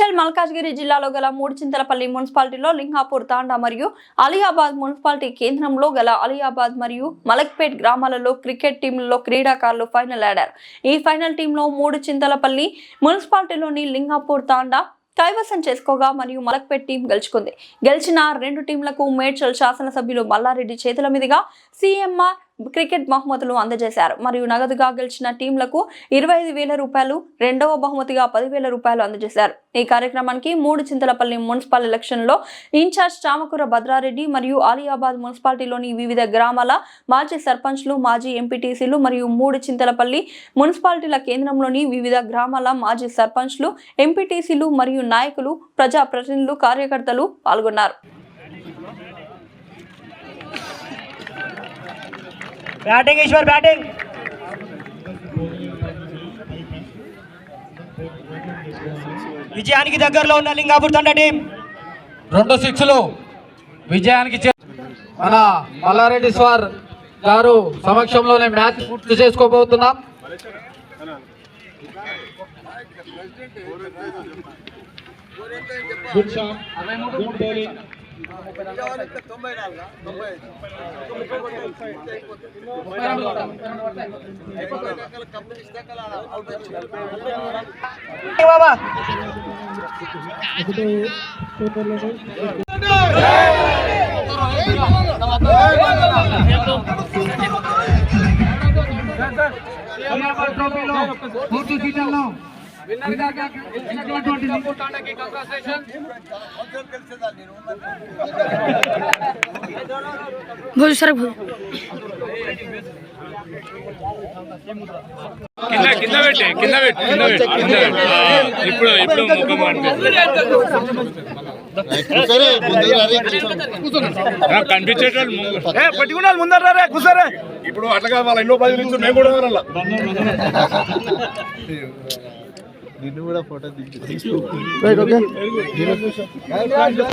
మేడ్చల్ మల్కాజ్గిరి జిల్లాలో గల మూడుచింతలపల్లి మున్సిపాలిటీలో లింగాపూర్ తాండా మరియు అలియాబాద్ మున్సిపాలిటీ కేంద్రంలో గల అలియాబాద్ మరియు మలక్పేట్ గ్రామాలలో క్రికెట్ టీంలలో క్రీడాకారులు ఫైనల్ ఆడారు. ఈ ఫైనల్ టీంలో మూడుచింతలపల్లి మున్సిపాలిటీలోని లింగాపూర్ తాండా కైవసం చేసుకోగా మరియు మలక్పేట్ టీం గెలుచుకుంది. గెలిచిన రెండు టీంలకు మేడ్చల్ శాసనసభ్యులు మల్లారెడ్డి చేతుల మీదుగా సీఎంఆర్ క్రికెట్ బహుమతులు అందజేశారు. మరియు నగదుగా గెలిచిన టీంలకు 25,000 రూపాయలు, రెండవ బహుమతిగా 10,000 రూపాయలు అందజేశారు. ఈ కార్యక్రమానికి మూడుచింతలపల్లి మున్సిపల్ ఎలక్షన్లో ఇన్ఛార్జ్ చామకూర భద్రారెడ్డి మరియు ఆలియాబాద్ మున్సిపాలిటీలోని వివిధ గ్రామాల మాజీ సర్పంచ్లు, మాజీ ఎంపీటీసీలు మరియు మూడుచింతలపల్లి మున్సిపాలిటీల కేంద్రంలోని వివిధ గ్రామాల మాజీ సర్పంచ్లు, ఎంపీటీసీలు మరియు నాయకులు, ప్రజాప్రతినిధులు, కార్యకర్తలు పాల్గొన్నారు. బ్యాటింగ్ ఈశ్వర్ బ్యాటింగ్ విజయానికి దగ్గరలో ఉన్న లింగాపూర్ తండ టీం 2 సిక్స్లు విజయానికి మన మల్లారెడ్డి సార్ గారు సమక్షంలోనే మ్యాచ్ పూర్తి చేసుకోబోతున్నాం. బాబా పట్టుకున్నారు ముందర కూర్చోరే. ఇప్పుడు అట్లా వాళ్ళ ఎన్నో 10 నిమిషాలు మేము కూడా నిన్ను కూడా ఫోటో